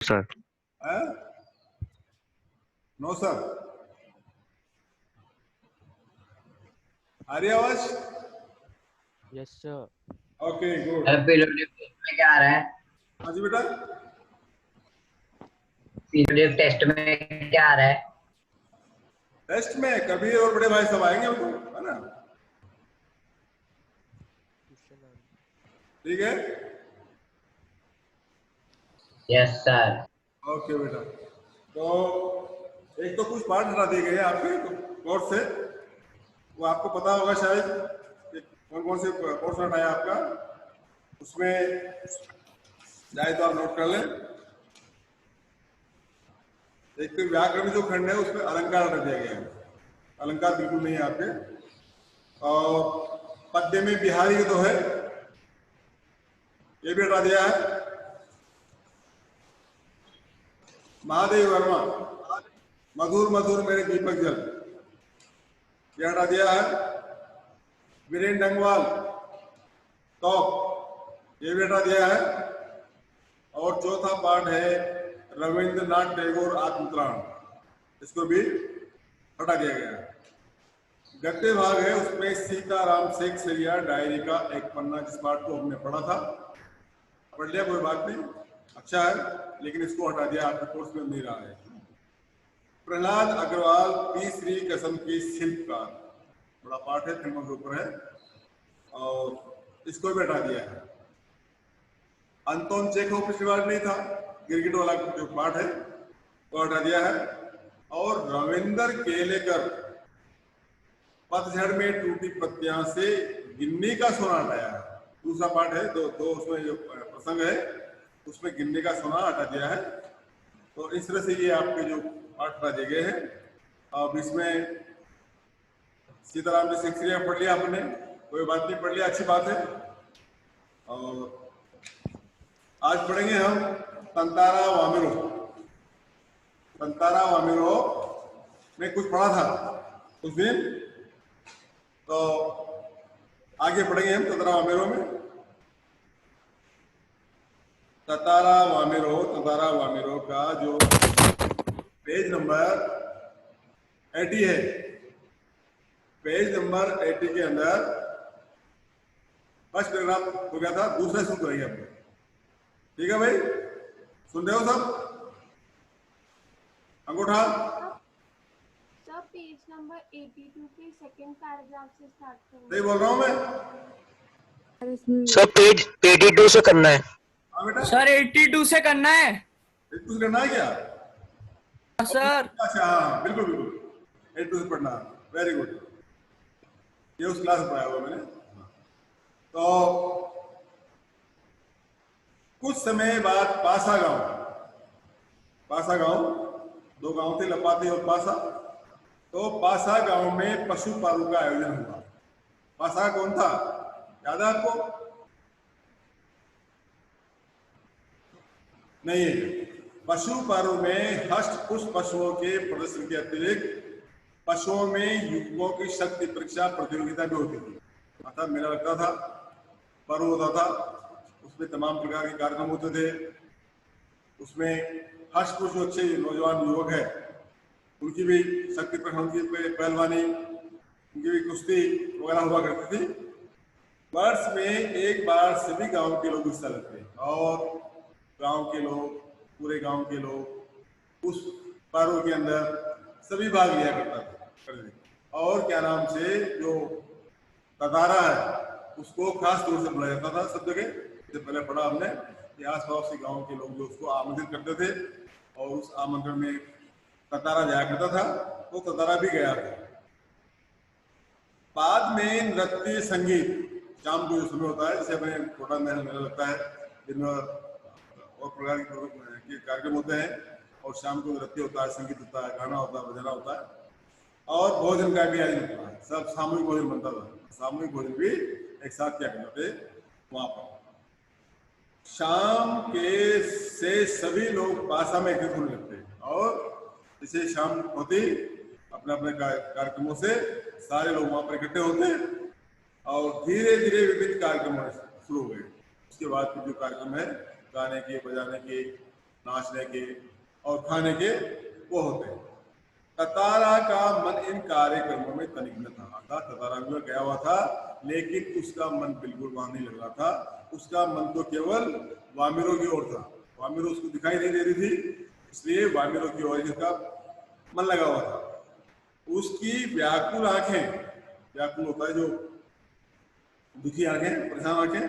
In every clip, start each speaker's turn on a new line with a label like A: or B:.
A: Sir.
B: No sir. आ रही आवाज?
C: Yes sir.
B: Okay good.
D: Periodic test में क्या आ रहा है?
B: हाँ जी बेटा।
D: पीरियोडिक टेस्ट में क्या आ रहा है?
B: टेस्ट में कभी और बड़े भाई सब आएंगे उनको, है ना? ठीक है।
D: Yes sir.
B: ओके बेटा। तो एक तो कुछ पार्ट हटा दिए गए हैं आपके कोर्स से, वो आपको पता होगा शायद कि कौन कौन से कोर्स हटाया आपका, उसमें चाहे तो आप नोट कर लें। एक तो व्याकरण जो खंड है उसमें अलंकार हटा दिया गया है, अलंकार बिल्कुल नहीं है आपके। और पद्य में बिहारी तो है, ये भी हटा दिया है। महादेव वर्मा, मधुर मधुर मेरे दीपक जल, ये हटा दिया है। वीरेंद्र डंगवाल तो ये भी हटा दिया है। और चौथा पार्ट है रविंद्रनाथ टैगोर आत्मत्राण, इसको भी हटा दिया गया है। गद्य भाग है, उसमें सीताराम शेख सरिया डायरी का एक पन्ना, जिस पार्ट को हमने पढ़ा था, पढ़ लिया, कोई बात नहीं, अच्छा है, लेकिन इसको हटा दिया, आपके कोर्स में नहीं रहा है। प्रहलाद अग्रवाल तीसरी कसम की शिल्पकार, बड़ा पाठ है, फिल्मों के ऊपर है, और इसको भी हटा दिया है। अंतोन चेखोव पिछली बार नहीं था, गिरगिट वाला जो पाठ है वो हटा दिया है। और रविंदर केलेकर पतझड़ में टूटी पत्तियां से गिन्नी का सोना हटाया है, दूसरा पार्ट है, दो उसमें जो प्रसंग है उसमें गिन्नी का सोना हटा दिया है। तो इस तरह से ये आपके जो पाठ हटा दिए गए हैं। अब इसमें सीताराम जी शेख पढ़ लिया आपने, कोई बात नहीं, पढ़ लिया, अच्छी बात है। और आज पढ़ेंगे हम तंतारा वामिरो। तंतारा वामिरो में कुछ पढ़ा था उस दिन, तो आगे पढ़ेंगे हम तंतारा वामिरो में। तंतारा वामिरो का जो पेज नंबर 80 है, पेज नंबर 80 के अंदर फर्स्ट पैराग्राफ हो गया था, दूसरा शुरू करेंगे अपने, ठीक है भाई? सुन रहे हो सब? अंगूठा
E: सर पेज नंबर 82 के सेकंड पैराग्राफ से स्टार्ट करेंगे।
B: सही बोल रहा हूँ मैं?
A: सर पेज 82 से करना है।
B: हाँ बेटा,
F: सर 82 से करना है।
B: 82 से करना है क्या
F: सर?
B: अच्छा हाँ, बिल्कुल बिल्कुल 82 से पढ़ना, वेरी गुड, ये उस क्लास में पढ़ाया हुआ मैंने। तो कुछ समय बाद पासा गांव, दो गांव थे, लपाती और पासा। तो पासा गांव में पशु पालू का आयोजन हुआ। पासा कौन था, याद है आपको? नहीं है। पशु पालू में हष्ट पुष्ट पशुओं के प्रदर्शन के अतिरिक्त पशुओं में युवकों की शक्ति परीक्षा प्रतियोगिता भी होती थी। अर्थात मेला लगता था, पर्व होता था, उसमें तमाम प्रकार के कार्यक्रम होते थे। उसमें हष्ट पुष्ट जो अच्छे नौजवान युवक है उनकी भी शक्ति प्रदर्शन, उनकी पहलवानी, उनकी भी कुश्ती वगैरह हुआ करती थी। वर्ष में एक बार सभी गांव के लोग हिस्सा लेते, और गांव के लोग, पूरे गांव के लोग उस पर्व के अंदर सभी भाग लिया करते। और क्या नाम से जो ततारा है उसको खास तौर से बुलाया जाता था सब जगह। इससे पहले पढ़ा हमने कि आस पास के गाँव के लोग जो उसको आमंत्रित करते थे, और उस आमंत्रण में ततारा जाया करता था, तो ततारा भी गया था। बाद में नृत्य संगीत, शाम को जो समय होता है, जैसे अपने छोटा मेला लगता है, दिन में और प्रकार के कार्यक्रम होते हैं, और शाम को नृत्य होता है, संगीत होता है, गाना होता है, बजाना होता है, और भोजन का भी आयोजन होता है। सब सामूहिक भोजन बनता था, सामूहिक भोजन भी एक साथ किया करते थे वहां पर। शाम के से सभी लोग पासा में एकत्रित होने लगते, और जैसे शाम होती अपने अपने कार्यक्रमों से सारे लोग वहां पर इकट्ठे होते, और धीरे धीरे विभिन्न कार्यक्रम शुरू हो गए। उसके बाद जो कार्यक्रम है गाने के, बजाने के, नाचने के और खाने के वो होते हैं। ततारा का मन इन कार्यक्रमों में तनिक न था, अर्थात ततारा में गया हुआ था लेकिन उसका मन बिल्कुल वहां नहीं लग रहा था। उसका मन तो केवल वामिरों की ओर था, वामिरों उसको दिखाई नहीं दे रही थी, इसलिए वामिरों की ओर इसका मन लगा हुआ था। उसकी व्याकुल आंखें, व्याकुल होता है जो दुखी आंखें, परेशान आंखें,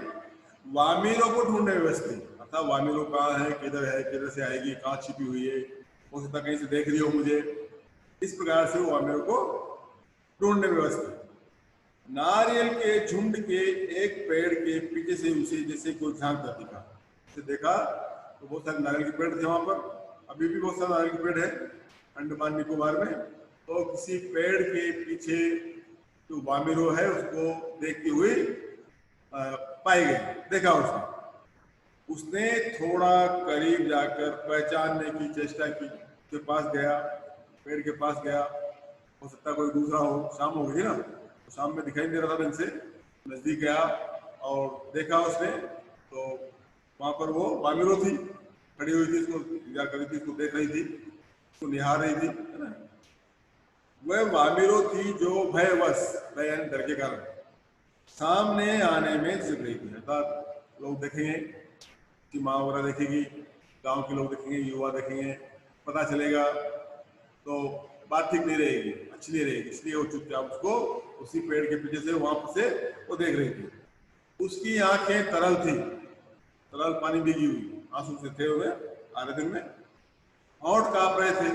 B: वामिरों को ढूंढने में व्यस्त थी, अर्थात वामिरों कहाँ है, किधर से आएगी, कहाँ छिपी हुई है, हो सकता कहीं से देख रही हो मुझे, इस प्रकार से वो वामिरों को ढूंढने में व्यस्त थी। नारियल के झुंड के एक पेड़ के पीछे से उसे जैसे कोई झांकता दिखा, उसे देखा तो बहुत सारे नारियल के पेड़ थे वहां पर, अभी भी बहुत सारे नारियल के पेड़ है अंडमान निकोबार में। तो किसी पेड़ के पीछे जो वामिरो है उसको देखती हुई पाई गई, देखा उसने थोड़ा करीब जाकर पहचानने की चेष्टा की, उसके पास गया, पेड़ के पास गया, हो सकता कोई दूसरा हो, शाम हो गई ना, तो शाम में दिखाई दे रहा था ढंग से, नजदीक गया और देखा उसने तो वहां पर वो वामिरो थी, खड़ी हुई थी, उसको इंतजार कर रही थी, उसको देख रही थी, उसको निहार रही थी, है ना। वह वामिरो थी जो भयवश, भय यानी डर के कारण सामने आने में झिझक रही थी, अर्थात लोग देखेंगे कि माँ वगैरह देखेगी, गांव के लोग देखेंगे, युवा देखेंगे, पता चलेगा तो बात ठीक नहीं रहेगी, अच्छी नहीं रहेगी, इसलिए वो चुपचाप उसको उसी पेड़ के पीछे से वहां से वो देख रही थी। उसकी आंखें तरल थी, तरल पानी भीगी हुई, आंसू से थे हुए आ रहे दिन में, होंठ कांप रहे थे,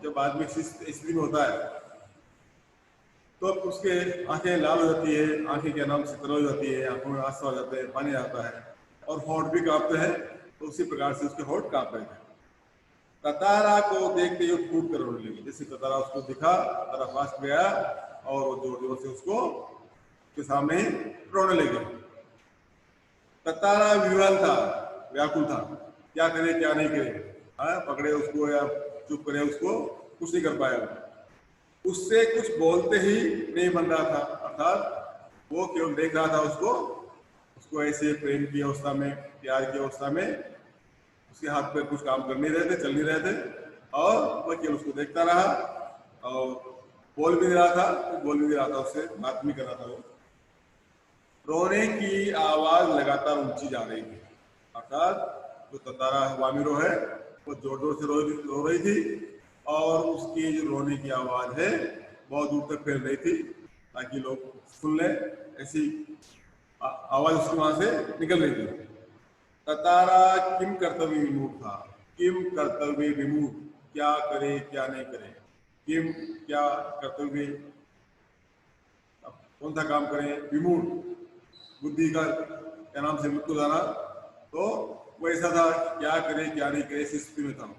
B: जब आदमी स्थिति में होता है तो उसके आंखें लाल हो जाती है, आंखें के नाम से तरल हो जाती है, आंखों में आंसू आ जाते हैं, पानी आता है और होंठ भी कांपते हैं, तो उसी प्रकार से उसके होंठ कांप रहे थे। ततारा को देखते हुए फूट कर रोने लगी, जैसे ततारा उसको दिखा, ततारा पास गया और वो जोर जोर से उसको उसके सामने ही रोने लगे। ततारा विह्वल था, व्याकुल था, क्या करे क्या नहीं करे, पकड़े उसको या चुप करे उसको, कुछ नहीं कर पाया। उससे कुछ बोलते ही नहीं बन रहा था, अर्थात वो केवल देख रहा था उसको ऐसे प्रेम की अवस्था में, प्यार की अवस्था में, उसके हाथ पे कुछ काम कर नहीं रहे थे, चल नहीं रहे थे, और वह केवल उसको देखता रहा और बोल भी नहीं रहा था, बोल भी नहीं रहा था, उससे बात भी कर रहा था। वो रोने की आवाज लगातार ऊंची जा रही थी, अर्थात जो ततारा वामिरो है वो जोर जोर से रो रही थी और उसकी जो रोने की आवाज है बहुत दूर तक फैल रही थी ताकि लोग सुन ले, ऐसी आवाज उसकी वहां से निकल रही थी। ततारा किम कर्तव्य विमूढ़ था, किम कर्तव्य विमूढ़, क्या करे क्या नहीं करे, किम क्या कर्तव्य, कौन सा काम करें, विमूढ़ बुद्धि का क्या नाम से मृत्यु जाना, तो वो ऐसा था क्या करे क्या नहीं करे, इस स्थिति में था।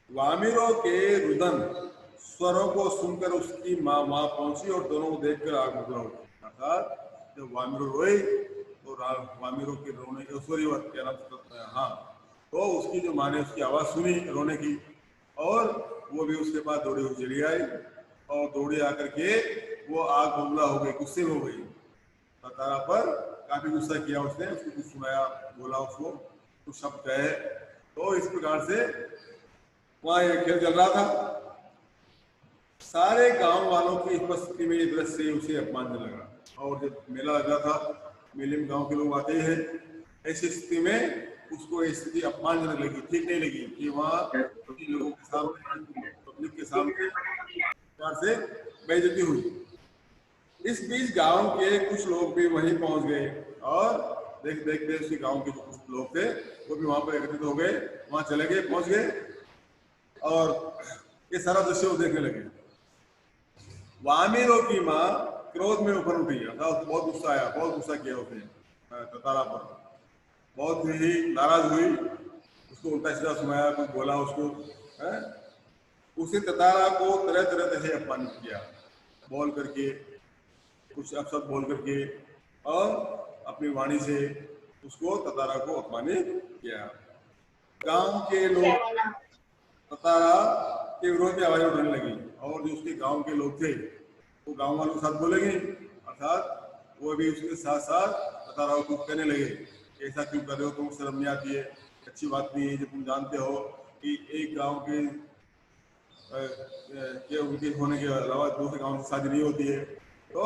B: वामिरों के रुदन स्वरों को सुनकर उसकी माँ वहां पहुंची और दोनों को देखकर आग बबूला हो गई, अर्थात जब वामिरो रोए तो वामिरों के रोने के क्या नाम, हाँ, तो उसकी जो माँ ने उसकी आवाज सुनी रोने की और वो भी उसके पास दौड़ी हुई चली आई और दौड़ी आकर के वो आग बबूला हो गई, गुस्से में हो गई, ततारा पर काफी गुस्सा किया उसने, उसको कुछ सुनाया, बोला उसको कुछ शब्द कहे, तो इस प्रकार से वहां एक खेल चल रहा था। सारे गांव वालों की उपस्थिति में ये दृश्य उसे अपमानजनक लगा और जब मेला लग रहा था, मेले में गांव के लोग आते हैं, ऐसी स्थिति में उसको ये स्थिति अपमानजनक लगी, ठीक नहीं लगी कि वहाँ लोगों के सामने, पब्लिक के सामने से बेइज्जती हुई। इस बीच गांव के कुछ लोग भी वहीं पहुंच गए और देखते उसी गांव के जो कुछ लोग थे वो भी वहां पर एकत्रित हो गए, वहां चले गए, पहुंच गए और ये सारा दृश्य वो देखने लगे। वामिरों की माँ क्रोध में ऊपर उठी, अर्थात बहुत गुस्सा आया, बहुत गुस्सा किया उसने ततारा पर, बहुत ही नाराज हुई, उसको उल्टा सीधा सुनाया, कुछ बोला उसको, उसे ततारा को तरह तरह से अपमानित किया, बोल करके, कुछ अपशब्द बोल करके और अपनी वाणी से उसको ततारा को अपमानित किया। गांव के लोग ततारा के विरोध में आवाज उठाने लगी और जो उसके गांव के लोग थे वो गांव वालों के साथ बोलेंगे, अर्थात वो भी उसके साथ साथ ततारा को कहने लगे, ऐसा क्यों कर रहे हो, तुम शर्म नहीं आती है, अच्छी बात नहीं है। जब तुम जानते हो कि एक गांव के उनके होने के अलावा दूसरे गांव से शादी नहीं होती है, तो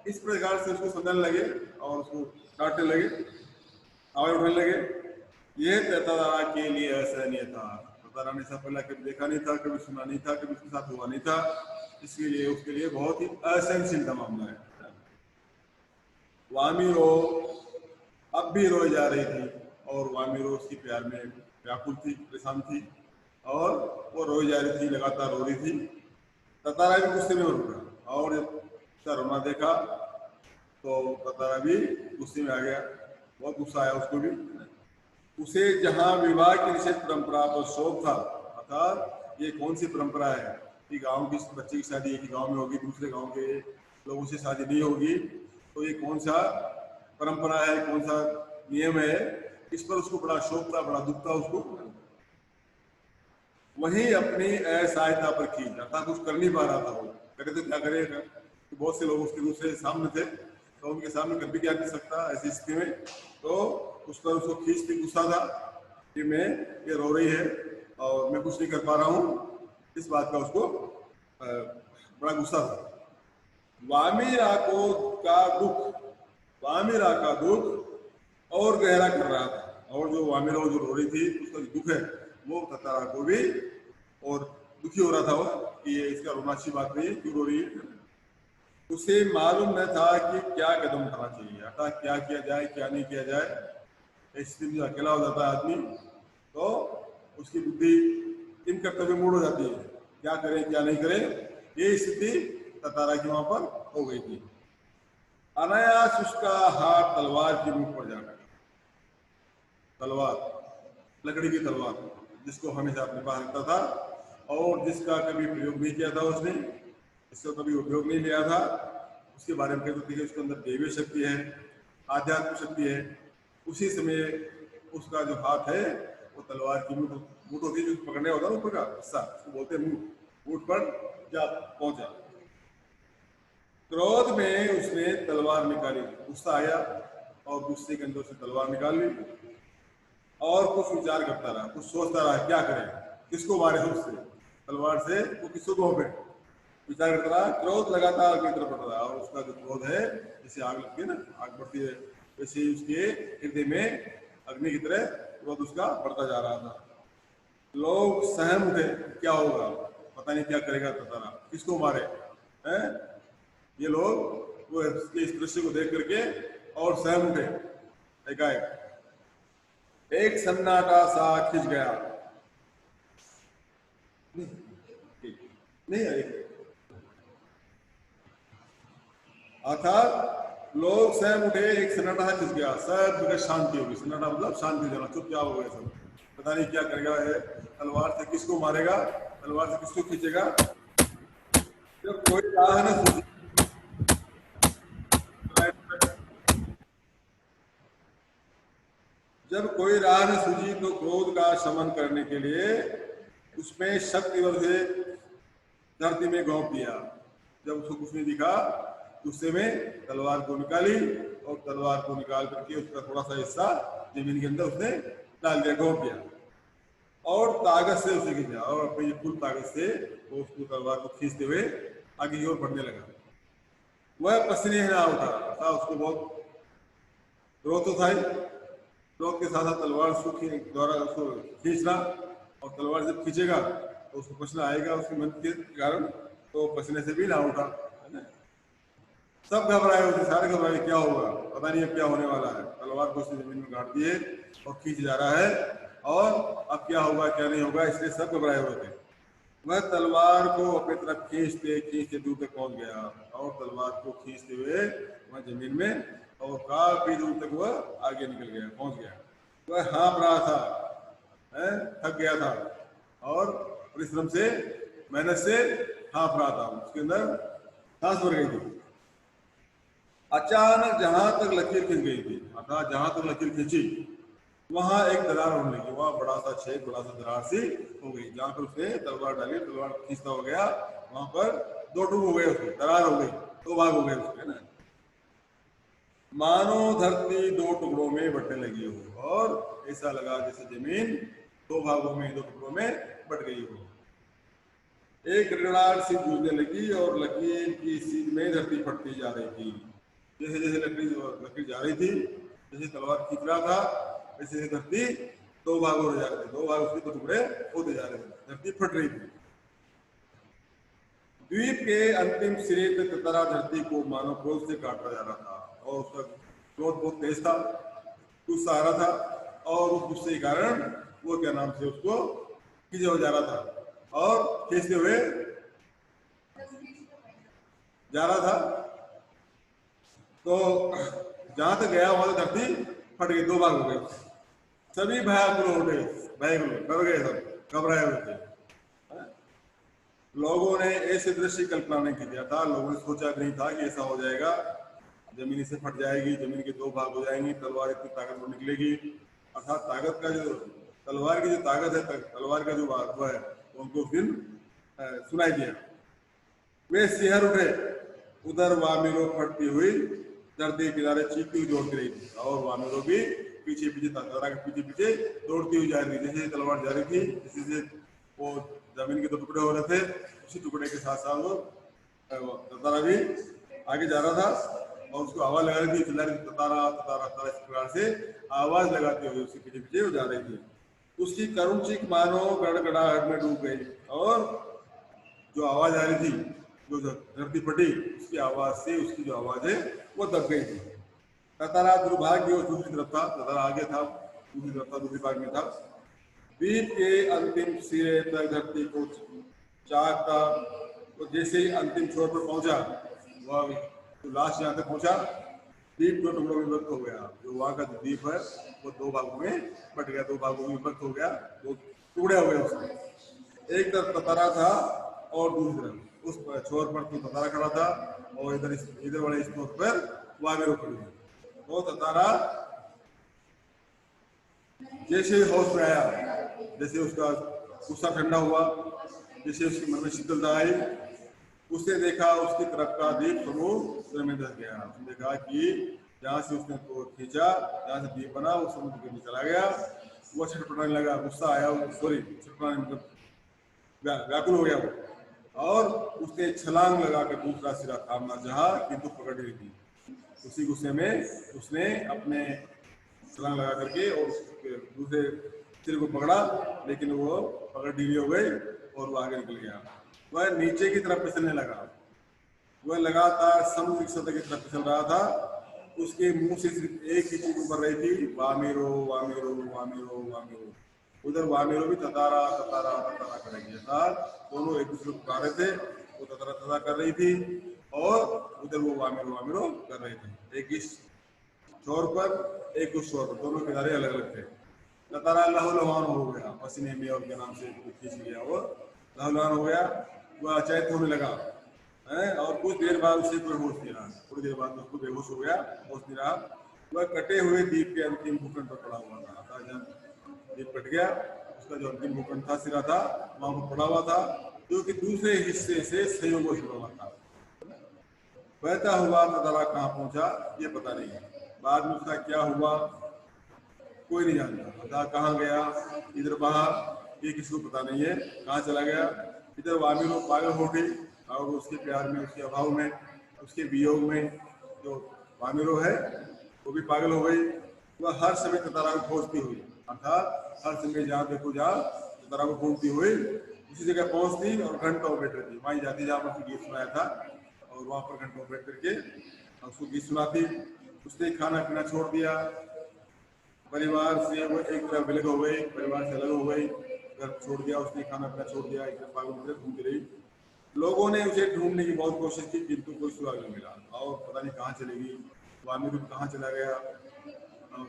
B: इस प्रकार से उसको समझाने लगे और उसको डांटने लगे, आवाज उठाने लगे। यह ततारा के लिए असहनीय था। ततारा ने सब पहले कभी देखा नहीं था, कभी सुना नहीं था, कभी उसके साथ हुआ नहीं था, इसलिए उसके लिए बहुत ही असहनशील का मामला है। वामीरो अब भी रोई जा रही थी और वामीरो उसकी प्यार में व्याकुल थी, परेशान थी और वो रोई जा रही थी, लगातार रो रही थी। ततारा भी गुस्से में रुका और जब उसका रोना देखा तो ततारा भी गुस्से में आ गया, बहुत गुस्सा आया उसको भी। उसे जहां विवाह की निषेध परंपरा पर शोक था, अर्थात ये कौन सी परंपरा है कि गांव की बच्चे की शादी एक ही गांव में होगी, दूसरे गांव के लोगों से शादी नहीं होगी, तो ये कौन सा परंपरा है, कौन सा नियम है, इस पर उसको बड़ा शौक था, बड़ा दुख था उसको। वहीं अपनी असहायता पर की, अर्थात कुछ कर नहीं पा रहा था वो, करे तो क्या करेगा, तो बहुत से लोग उसके दूसरे सामने थे, तो उनके सामने कर भी क्या कर सकता ऐसी स्थिति में। तो उस पर उसको खींचती गुस्सा था कि मैं ये रो रही है और मैं कुछ नहीं कर पा रहा हूँ, इस बात का उसको बड़ा गुस्सा था। वामीरा का दुख और गहरा कर रहा था, और जो वामीरा जो रो रही थी उसका जो दुख है वो ततारा को भी और दुखी हो रहा था वो कि ये इसका रोना अच्छी बात नहीं है, क्यों रो रही है। उसे मालूम न था कि क्या कदम उठाना चाहिए, अर्थात क्या किया जाए क्या नहीं किया जाए। ऐसी जो अकेला हो जाता है आदमी तो उसकी बुद्धि इन कर्तव्य मूड हो जाती है, क्या करे क्या नहीं करे, ये स्थिति ततारा की वहां पर हो गई थी। अनायास उसका हाथ तलवार की मुख पर जाकर, तलवार लकड़ी की तलवार जिसको हमेशा अपने पास रखता था और जिसका कभी प्रयोग नहीं किया था उसने, इसका कभी उपयोग नहीं लिया था, उसके बारे में कहते थे कि उसके अंदर दैवीय शक्ति है, आध्यात्मिक शक्ति है। उसी समय उसका जो हाथ है वो तलवार की मुठ होती है, जो पकड़ने होता है ऊपर का हिस्सा, उसको बोलते हैं मुठ पर जा पहुंचा। क्रोध में उसने तलवार निकाली, गुस्सा आया और गुस्से के अंदर से तलवार निकाल ली और कुछ विचार करता रहा, कुछ सोचता रहा क्या करे, किसको मारे उससे तलवार से, वो किसको घोंपे, विचार करता रहा। क्रोध लगातार अपनी तरफ बढ़ रहा और उसका जो क्रोध है जैसे आग लगती है ना, आग बढ़ती है, वैसे ही उसके हृदय में अग्नि की तरह क्रोध उसका बढ़ता जा रहा था। लोग सहम उठे, क्या होगा, पता नहीं क्या करेगा ततारा, किसको मारे हैं। ये लोग वो इस दृश्य को देख करके और सहम उठे। एकाएक एक सन्नाटा सा खिंच गया, नहीं अर्थात लोग सहम उठे, एक सन्नाटा सा खिंच गया, सब जगह शांति होगी। सन्नाटा मतलब शांति जाना, चुपचाप हो गए सब, पता नहीं क्या करेगा है, तलवार से किसको मारेगा, तलवार से किसको खींचेगा। जब कोई राह न सूझी, जब कोई राह न सूझी तो क्रोध का शमन करने के लिए उसमें शक्ति से धरती में घोंप दिया। जब उसको कुछ नहीं दिखा गुस्से में तलवार को निकाली और तलवार को निकाल करके उसका थोड़ा सा हिस्सा जमीन के अंदर उसने डाल दिया, घोंप दिया और ताकत से उसे खींचा और अपनी फुल ताकत से वो उसको तलवार को खींचते हुए आगे की ओर बढ़ने लगा। वह पसीने ना उठा था, उसको बहुत क्रोध तो था ही, क्रोध के साथ साथ तलवार द्वारा उसको खींचना, और तलवार जब खींचेगा तो उसको पसीना आएगा उसके मन के कारण, तो पसीने से भी ना उठा, है ना। सब घबराए होते, सारे घबराए, क्या होगा, पता नहीं अब क्या होने वाला है। तलवार को उसने जमीन में गाड़ दिए और खींच जा रहा है और अब क्या होगा क्या नहीं होगा, इसलिए सब घबराए हुए थे। वह तलवार को अपनी तरफ खींचते खींचते दूर तक पहुंच गया और तलवार को खींचते हुए वह जमीन में और काफी दूर तक वह आगे निकल गया, पहुंच गया। वह हाँफ रहा था, थक गया था और परिश्रम से, मेहनत से हाँफ रहा था, उसके अंदर सांस भर गई थी। अचानक जहां तक लकीर खींच गई थी, अर्थात जहां तक लकीर खींची वहां एक दरार होने लगी, वहां बड़ा सा छेद, बड़ा सा दरार सी हो गई। जहां पर उसने तलवार डाली, तलवार खींचता हो गया, वहां पर दो टूक हो गए, उसके दरार हो गई, दो भाग हो गए उसके ना। मानो धरती दो टुकड़ों में बटने लगी हो, और ऐसा लगा जैसे जमीन दो भागों में, दो टुकड़ों में बट गई हो। एक रड़ार सी जूझने लगी और लकीर की सीध में धरती फटती जा रही थी। जैसे जैसे लकीर जा रही थी, जैसे तलवार खींच रहा था, वैसे धरती दो भागों हो जा रही थी, दो भाग उसके दो टुकड़े होते जा रहे थे, धरती फट रही थी। द्वीप के अंतिम सिरे पे ततरा धरती को मानो क्रोध से काटा जा रहा था, और उसका क्रोध बहुत तेज था, गुस्सा आ रहा था, और उस गुस्से के कारण वो क्या नाम से उसको खींचा हो जा रहा था, और खींचते हुए जा रहा था। तो जहां तक गया वहां तक धरती फट गई, दो भाग हो गए। सभी भयाकुल हो गए, डर गए, सब घबराए हुए थे। लोगों ने ऐसे दृश्य कल्पना नहीं किया था, लोगों ने सोचा नहीं था कि ऐसा हो जाएगा, जमीन से फट जाएगी, जमीन के दो भाग हो जाएंगे, तलवार इतनी ताकतवर निकलेगी। अर्थात ताकत का जो तलवार की जो ताकत है, तलवार का जो वो है, उनको फिर सुनाई दिया। वे सिहर उठे, उधर वामिरो फटती हुई धरती के किनारे चीखती हुई दौड़ती रही थी, और वामिरो भी पीछे पीछे ततारा के पीछे पीछे दौड़ती हुई जा रही थी। जैसे तलवार जा रही थी, जैसे वो जमीन के दो टुकड़े हो रहे थे, उसी टुकड़े के साथ साथ वो ततारा भी आगे जा रहा था, और उसको आवाज लगा रही थी, चिल्ला रही थी, ततारा ततारा ततारा, इस प्रकार से आवाज लगाते हुए उसके पीछे पीछे वो जा रही थी। उसकी करुण चीख मानो गड़गड़ाहट में डूब गई, और जो आवाज आ रही थी, जो धरती फटी, उसकी आवाज से उसकी जो आवाज है वो दब गई थी। ततारा दुर्भाग्य और दूसरी तरफ था, ततारा आगे था, दूसरी तरफ था, दूसरी भाग में था। द्वीप के अंतिम सिरे तक धरती को चाहता, तो जैसे ही अंतिम छोर पर पहुंचा, वह तो लास्ट जहां तक पहुंचा, द्वीप दो टुकड़ों में विभक्त हो गया। जो वहां का द्वीप है वो दो भागों में बट गया, दो भागों में विभक्त हो गया, दो टुकड़े हो गए उसमें। एक तरफ ततारा था और दूसरी तरफ उस छोर पर तो ततारा खड़ा था, और इधर वाले छोर पर वामिरो खड़ी थी। वो ततारा जैसे होश में आया, जैसे उसका गुस्सा ठंडा हुआ, जैसे उसके मन में शीतलता आई, उसने देखा उसकी तरफ का दीप समुद्र में धस गया। उसने देखा कि जहाँ से उसने को खींचा, जहाँ से दीप बना, वो समुद्र के नीचे चला गया। वो छटपटाने लगा, गुस्सा आया, सॉरी छटपटाने मतलब व्याकुल हो गया वो, और उसने छलांग लगाकर दूसरा सिरा थामना चाहा, किंतु पकड़ रही थी। उसी गुस्से में उसने अपने छलांग लगा करके और दूसरे सिर को पकड़ा, लेकिन वो पकड़ ढीली हो गई और वो आगे निकल गया। वह नीचे की तरफ फिसलने लगा, वह लगातार समुद्र की सतह की तरफ फिसल रहा था। उसके मुंह से सिर्फ एक ही चीज उबर रही थी, वामिरो वामिरो वामिरो वामिरो। उधर वामिरो भी ततारा ततारा ततारा कर रही थी, दोनों एक दूसरे को पुकार रहे थे। वो ततारा ततारा कर रही थी और उधर वो वामिरो वामिरो कर रहे थे। एक इस छोर पर, एक उस छोर पर, दोनों किनारे अलग अलग थे। ततारा लहूलुहान हो गया, पसीने में और के नाम से खींच लिया, वो लहूलुहान हो गया, वह अचेत होने लगा है, और कुछ देर बाद उसे कोई होश नहीं रहा। थोड़ी देर बाद उसको बेहोश हो गया, होश नहीं रहा। वह कटे हुए द्वीप के अंतिम भूखंड पर पड़ा हुआ था। जब द्वीप कट गया, उसका जो अंतिम भूखंड था, सिरा था, वहां पर पड़ा हुआ था, जो कि दूसरे हिस्से से संयोग जुड़ा हुआ था। बहता हुआ ततारा कहाँ पहुंचा ये पता नहीं, बाद में उसका क्या हुआ कोई नहीं जानता। पता कहाँ गया, इधर बाहर, ये किसी को पता नहीं है, कहाँ चला गया। इधर वामिरो पागल हो गई, और उसके प्यार में, उसके अभाव में, उसके वियोग में जो वामिरो है वो भी पागल हो गई। वह हर समय ततारा को खोजती हुई, अर्थात हर समय जहाँ देखो जहाँ ततारा को खोजती हुई उसी जगह पहुँचती और घंटों बैठ रहती। वहीं जाती जहाँ पर गीत सुनाया था, और वहाँ पर घंटों बैठ करके उसको गीत सुनाती। उसने खाना पीना छोड़ दिया, परिवार से वो एक तरफ अलग हो गई, परिवार से अलग हो गई, घर छोड़ दिया उसने, खाना पीना छोड़ दिया, एक तरफ पागल की तरह घूमती रही। लोगों ने उसे ढूंढने की बहुत कोशिश की, किंतु कोई सुराग नहीं मिला, और पता नहीं कहाँ चलेगी। वामिरो कहाँ चला गया,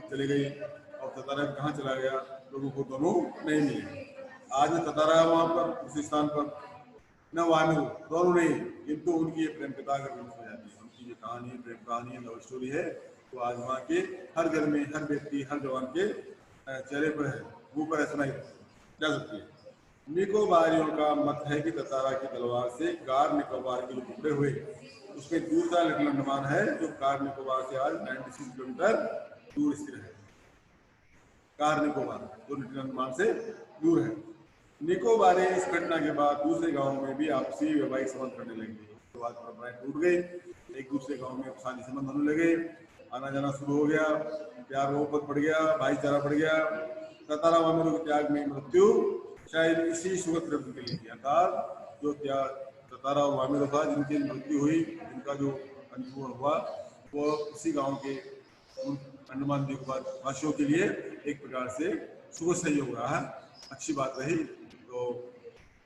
B: चली गई, और ततारा कहाँ चला गया, लोगों को दोनों नहीं मिले। आज में ततारा है वहाँ पर, उसी स्थान पर, न वामिरो, दोनों नहीं, किंतु उनकी प्रेम कथा अगर हो जाती है, उनकी जो कहानी, प्रेम कहानी, लव स्टोरी है, तो आज वहाँ के हर घर में, हर व्यक्ति, हर जवान के चेहरे पर है, मुंह पर सुनाई जा सकती है। निकोबारियों का मत है कि ततारा की तलवार से कार निकोबार के जो टुकड़े हुए उसमें दूसरा लिटिल अंडमान है जो कार निकोबार से आज 96 किलोमीटर दूर स्थित है। कार निकोबार जो लिटिल अंडमान से दूर है। निकोबारी इस घटना के बाद दूसरे गांव में भी आपसी वैवाहिक संबंध करने लगे। उसके बाद परंपराएं टूट गई, एक दूसरे गांव में शादी संबंध होने लगे, आना जाना शुरू हो गया, प्यार मोहब्बत बढ़ गया, भाईचारा बढ़ गया। ततारा वामिरों के त्याग में मृत्यु शायद इसी सुगत ग्रंथ के लिए अर्थात जो त्याग ततारा और वामिरों का जिनकी मृत्यु हुई, जिनका जो अंतपूर्ण हुआ, वो इसी गांव के अंडमान निकोबार वासियों के लिए एक प्रकार से शुभ संयोग रहा है, अच्छी बात रही। तो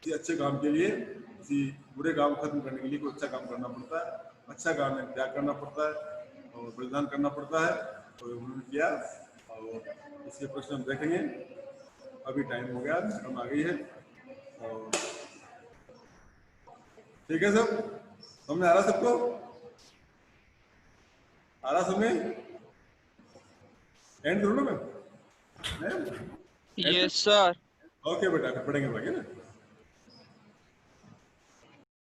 B: किसी अच्छे काम के लिए किसी बुरे काम खत्म करने के लिए कोई अच्छा काम करना पड़ता है, अच्छा काम में त्याग करना पड़ता है और बलिदान करना पड़ता है। तो उन्होंने किया और इसके प्रश्न हम देखेंगे। अभी टाइम हो गया, हम आ गई है और ठीक है सब हमने आ रहा सबको आ रहा सबने एंड करो ना मैम।
G: Yes, sir.
B: ओके बेटा फिर पढ़ेंगे बाकी ना।